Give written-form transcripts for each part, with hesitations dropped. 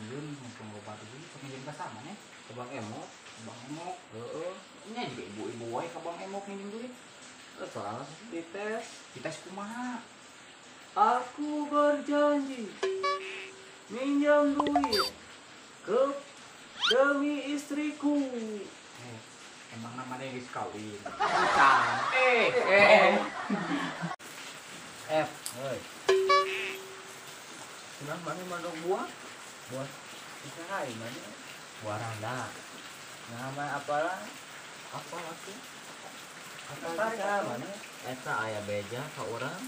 Yun, mumpung loba dulu pinjam ka sama nih ke Bang Emok. Bang Emok, heeh. Nya juga ibu-ibu wae ke Bang Emok minjem duit. Apa? Dites kumaha? Aku berjanji minjam duit ke demi istriku. Emang namanya geus kawin. Bukan. F, Hei. Senang mana mandok buah? Buah usaha mana? Buah randa. Nama apalah? Apa lagi? Apa usaha mana? Eta aya beja ka urang.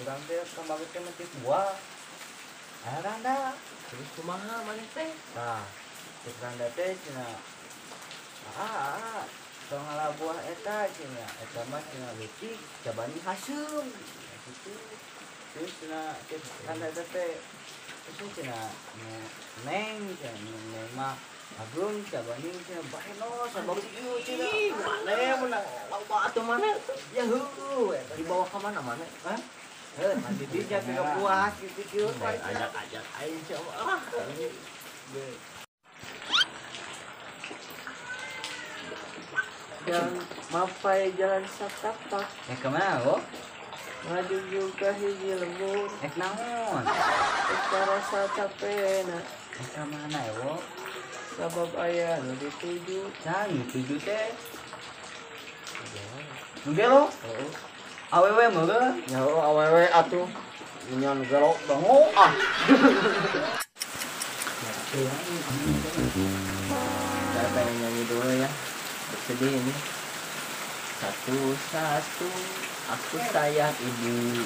Urang teh kembali teh mentik buah. Aya randa. Terus kumaha mana teh? Tah, cek randa teh cenah. Tong ngalah buah eta cenah. Eta mah cenah leutik, cabani haseum. Gitu. Terus cenah cek randa teh terus cenah neng cenah mah agung cabani cenah bae no sabab ieu cenah. Mana menang loba atuh mana? Ya heuh, dibawa ka mana mana? Hah? Nanti dia ke buah gitu ajak aing coba. Dan mapai jalan satapak. kemana lo? Maju juga hiji lembur. Naon? Secara satapena. Ka mana ya lo? Sabab aya nu dituju. Can tuju teh. Nge lo? Awewe meureun. Ya awewe atuh. Nyan gelok bango ah. Saya pengen nyanyi dulu ya. Sedih ini. Satu aku sayang ibu.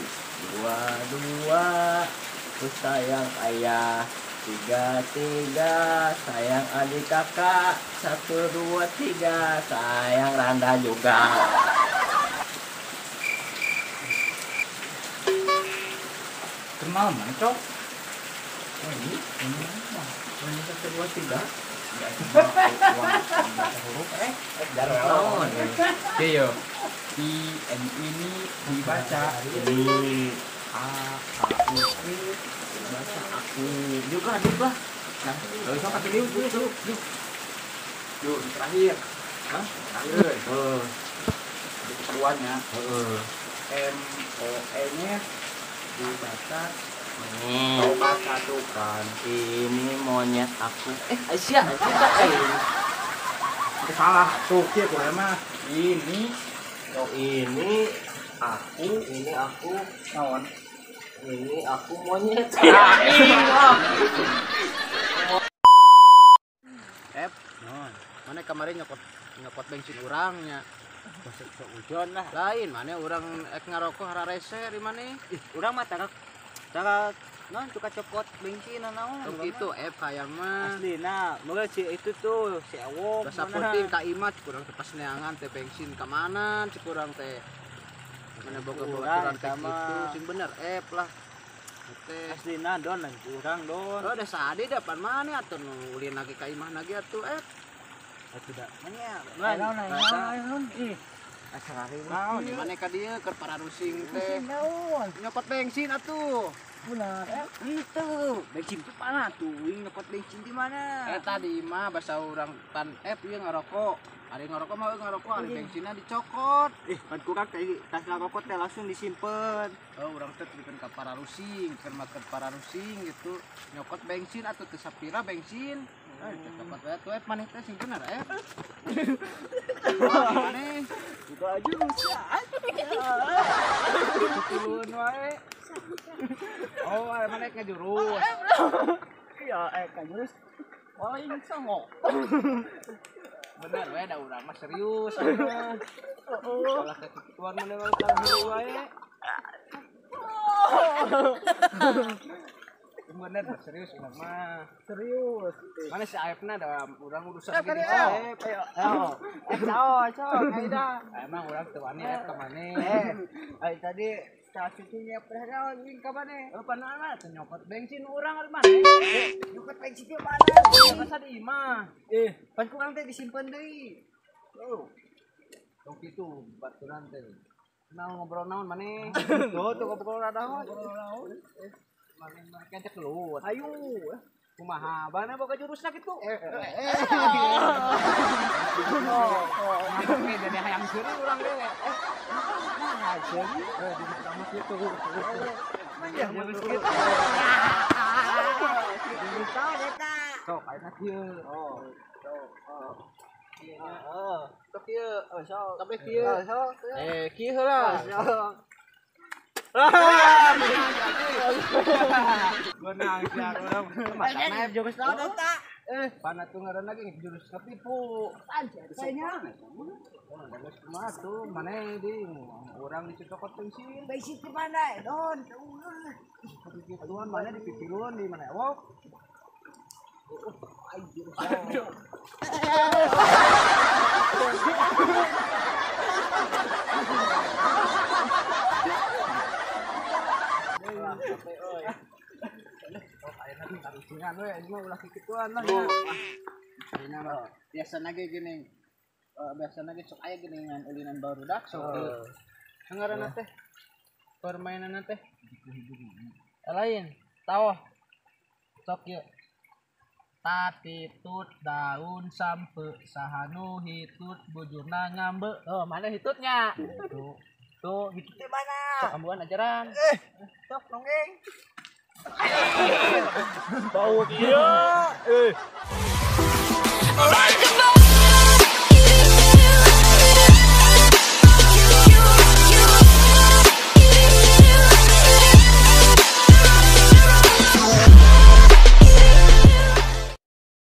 Dua aku sayang ayah. Tiga sayang adik kakak. 1, 2, 3 sayang Randa juga. Kenal mana cok? Ini mah. Ini 1, 2, 3. Huruf Jarang. Yo. Ini dibaca Ini A aku baca aku juga. Nah, kalau bisa pakai yuk. Yuk, terakhir. Hah? Terakhir. Keduanya M O E nya dibaca coba satukan. Ini monyet aku. Aisyah, kita Itu salah. Tuh, kia gue mah. Ini ini aku naon? ini aku monyet. Mana kemarin nyokot bensin urangnya Masuk ke ujon lah. lain mana orang ngarokok hararese di mana Urang mah cara non suka copot bensin naon. gitu kayak mah Aslina, moga si itu tuh si Awok. basa penting ka imat kurang teh pas neangan teh bensin ka mana kurang teh mana boga Urang baturan teh sama. gitu sing bener lah teh Aslina don lan urang don. oh da sadi depan mana atuh nu ulin lagi ka imah lagi atuh Tidak. Manya. Naon, Ih. Asal naon di mana ka dieu keur pararusing teh nyokot bensin atuh Benar. Itu. Bensin itu mana tuh? Nyokot bensin di mana? tadi mah bahasa orang pan ieu ngarokok. Ari ngarokok mah ngarokok, ari bensinna dicokot. Kan kurang kayak tas ngarokok teh langsung disimpen. Oh, urang teh bikin ka pararusing, keur makan pararusing gitu. Nyokot bensin atuh teu sapira bensin. Cepat wae tuh maneh teh sing bener maneh Buka aja rusak. turun wae. Oh, maneh ngajurus. Iya, kan jurus. Paling sangok. Bener wae da urang mah serius. Salah ketuan maneh mah tanggung wae. Bener serius urang mah. Serius. Mana si Aepna ada urang urusan Kan gitu. Aep. Ayo. Cok, aida. Emang urang teu wani ke maneh. Ai tadi cucunya pernah anjing ka mana? Panana teh nyopot bensin urang ari maneh. Nyokot bensin di mana? Masa di imah. Pan kurang teh disimpen deui. Oh. Tok kitu baturan teh. Naon ngobrol naon maneh? Tuh ngobrol naon? Mana kecek keluar. Ayo. Kumaha bana boga jurusna kitu. Oke, jadi hayang seuri urang ge. Nah, seuri di pertama kitu. Ya, jurus kitu. Bisa eta. Sok ayeuna kieu. Oh. Sok kieu. Oh, sok. Kabeh kieu. Sok. Kieu heula. Sok. Benang siar urang. Makana Jurus naon eta? Pana tuh ngaranna ge jurus ketipu. Kayaknya. Geus kumaha tuh maneh di urang dicocokot bensin. Basic di mana? Don. Kituan maneh dipipiluan di mana wok. Biasa lagi gini, biasa lagi sok aya gini dengan ulinan baru dak sok. Ngaranna teh permainan teh lain tahu sok yuk. Tatitut daun sampe sahanu hitut bujurna ngambe. Oh, mana hitutnya? Tuh, hitutnya mana? Sok ambuan ajaran. Sok nonggeng. Bau dia.